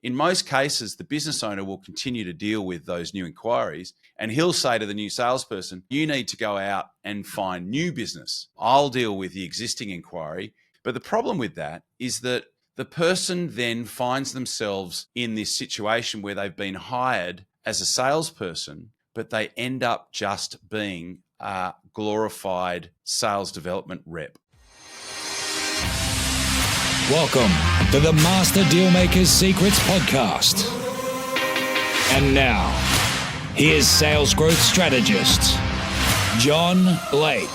in most cases, the business owner will continue to deal with those new inquiries, and he'll say to the new salesperson, you need to go out and find new business. I'll deal with the existing inquiry. But the problem with that is that the person then finds themselves in this situation where they've been hired as a salesperson, but they end up just being a glorified sales development rep. Welcome to the Master Dealmaker's Secrets podcast. And now, here's sales growth strategist, John Blake.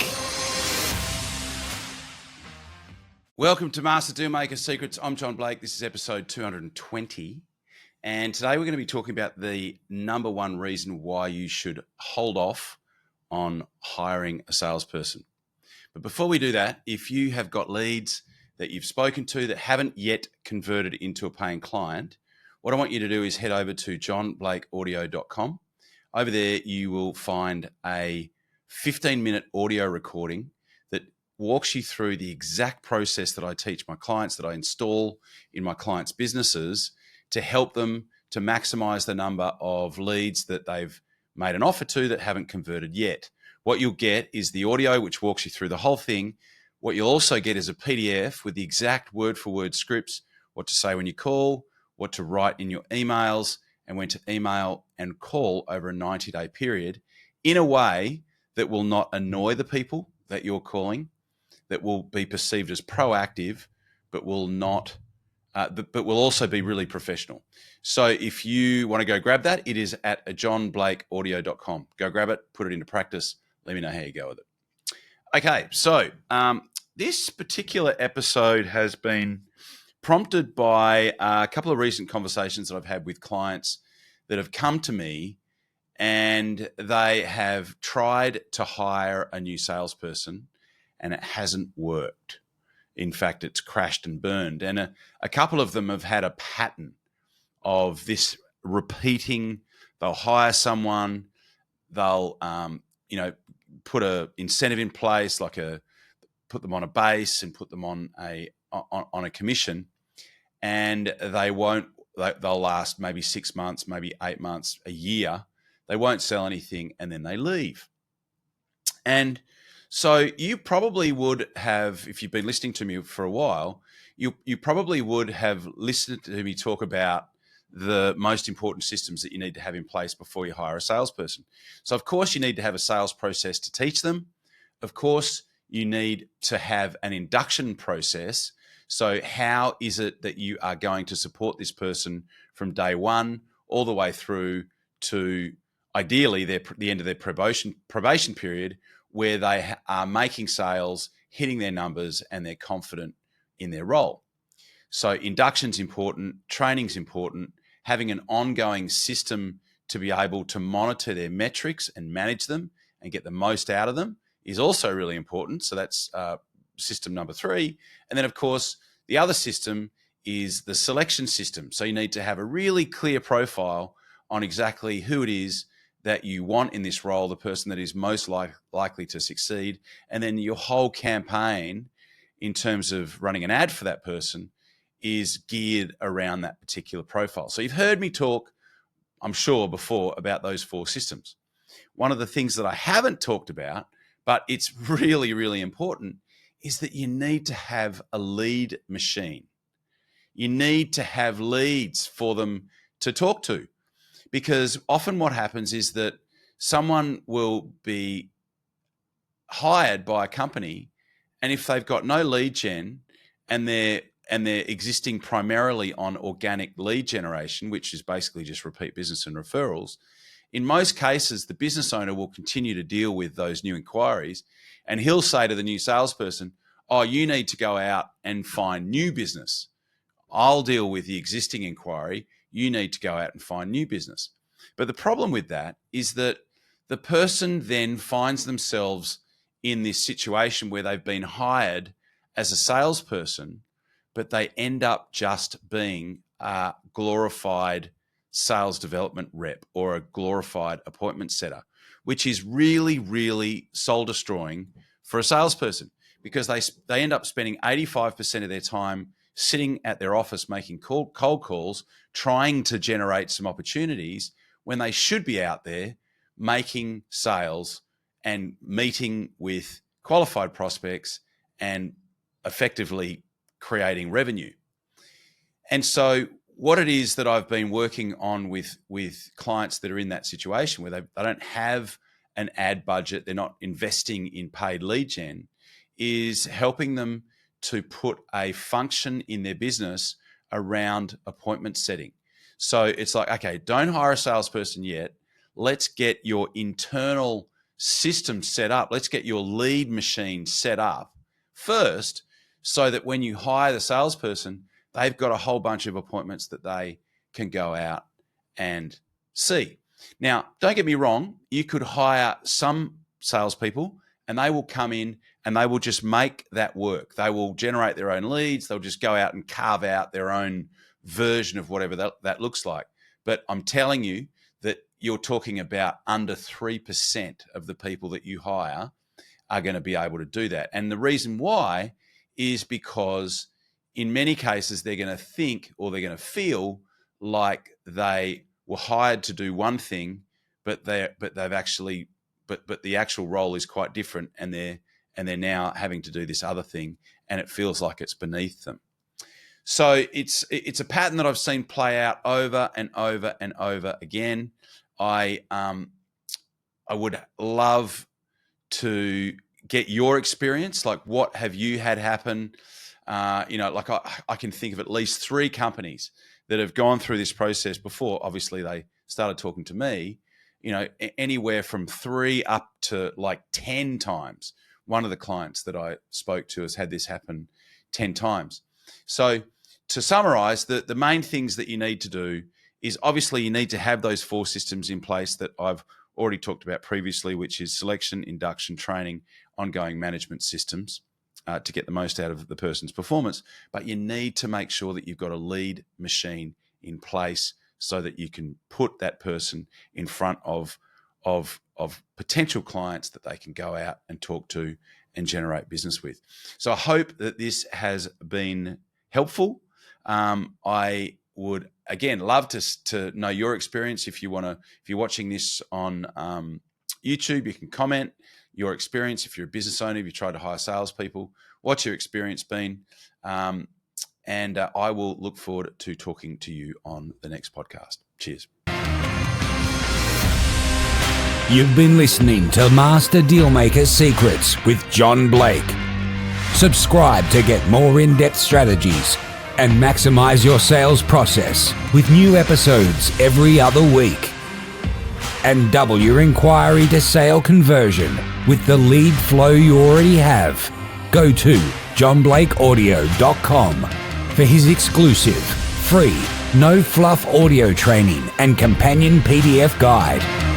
Welcome to Master Dealmaker's Secrets. I'm John Blake. This is episode 220. And today we're going to be talking about the number one reason why you should hold off on hiring a salesperson. But before we do that, if you have got leads that you've spoken to that haven't yet converted into a paying client, what I want you to do is head over to johnblakeaudio.com. Over there, you will find a 15-minute audio recording that walks you through the exact process that I teach my clients, that I install in my clients' businesses to help them to maximize the number of leads that they've made an offer to that haven't converted yet. What you'll get is the audio, which walks you through the whole thing. What you'll also get is a PDF with the exact word-for-word scripts, what to say when you call, what to write in your emails, and when to email and call over a 90-day period in a way that will not annoy the people that you're calling, that will be perceived as proactive, but will not, but will also be really professional. So if you want to go grab that, it is at johnblakeaudio.com. Go grab it, put it into practice. Let me know how you go with it. Okay, so this particular episode has been prompted by a couple of recent conversations that I've had with clients that have come to me and they have tried to hire a new salesperson and it hasn't worked. In fact, it's crashed and burned. And a couple of them have had a pattern of this repeating. They'll hire someone, they'll put a incentive in place, put them on a base and put them on a commission, and they'll last maybe 6 months, maybe 8 months, a year. They won't sell anything and then they leave. And so you probably would have, if you've been listening to me for a while, you probably would have listened to me talk about the most important systems that you need to have in place before you hire a salesperson. So of course you need to have a sales process to teach them. Of course you need to have an induction process. So how is it that you are going to support this person from day one all the way through to ideally the end of their probation period, where they are making sales, hitting their numbers, and they're confident in their role. So induction's important, training's important, having an ongoing system to be able to monitor their metrics and manage them and get the most out of them is also really important. So that's system number 3. And then, of course, the other system is the selection system. So you need to have a really clear profile on exactly who it is that you want in this role, the person that is most likely to succeed. And then your whole campaign in terms of running an ad for that person is geared around that particular profile. So you've heard me talk, I'm sure, before about those 4 systems. One of the things that I haven't talked about, but it's really, really important, is that you need to have a lead machine. You need to have leads for them to talk to, because often what happens is that someone will be hired by a company, and if they've got no lead gen and they're existing primarily on organic lead generation, which is basically just repeat business and referrals, in most cases, the business owner will continue to deal with those new inquiries, and he'll say to the new salesperson, oh, you need to go out and find new business. I'll deal with the existing inquiry. You need to go out and find new business. But the problem with that is that the person then finds themselves in this situation where they've been hired as a salesperson, but they end up just being a glorified sales development rep or a glorified appointment setter, which is really, really soul destroying for a salesperson, because they end up spending 85% of their time sitting at their office making cold calls, trying to generate some opportunities when they should be out there making sales and meeting with qualified prospects and effectively creating revenue. And so what it is that I've been working on with clients that are in that situation where they don't have an ad budget, they're not investing in paid lead gen, is helping them to put a function in their business around appointment setting. So it's like, okay, don't hire a salesperson yet. Let's get your internal system set up. Let's get your lead machine set up first so that when you hire the salesperson, they've got a whole bunch of appointments that they can go out and see. Now, don't get me wrong. You could hire some salespeople and they will come in and they will just make that work. They will generate their own leads. They'll just go out and carve out their own version of whatever that looks like. But I'm telling you that you're talking about under 3% of the people that you hire are going to be able to do that. And the reason why is because in many cases, they're going to think or they're going to feel like they were hired to do one thing, but the actual role is quite different, and they're now having to do this other thing, and it feels like it's beneath them. So it's a pattern that I've seen play out over and over and over again. I would love to get your experience. Like, what have you had happen? Like I can think of at least 3 companies that have gone through this process before. Obviously, they started talking to me, anywhere from 3 up to like 10 times. One of the clients that I spoke to has had this happen 10 times. So to summarize, the main things that you need to do is obviously you need to have those 4 systems in place that I've already talked about previously, which is selection, induction, training, ongoing management systems. To get the most out of the person's performance. But you need to make sure that you've got a lead machine in place so that you can put that person in front of potential clients that they can go out and talk to and generate business with. So I hope that this has been helpful. I would, again, love to know your experience. If you're watching this on YouTube, you can comment your experience. If you're a business owner, if you tried to hire salespeople, what's your experience been? And I will look forward to talking to you on the next podcast. Cheers. You've been listening to Master Dealmaker Secrets with John Blake. Subscribe to get more in-depth strategies and maximize your sales process with new episodes every other week. And double your inquiry to sale conversion with the lead flow you already have. Go to johnblakeaudio.com for his exclusive, free, no fluff audio training and companion PDF guide.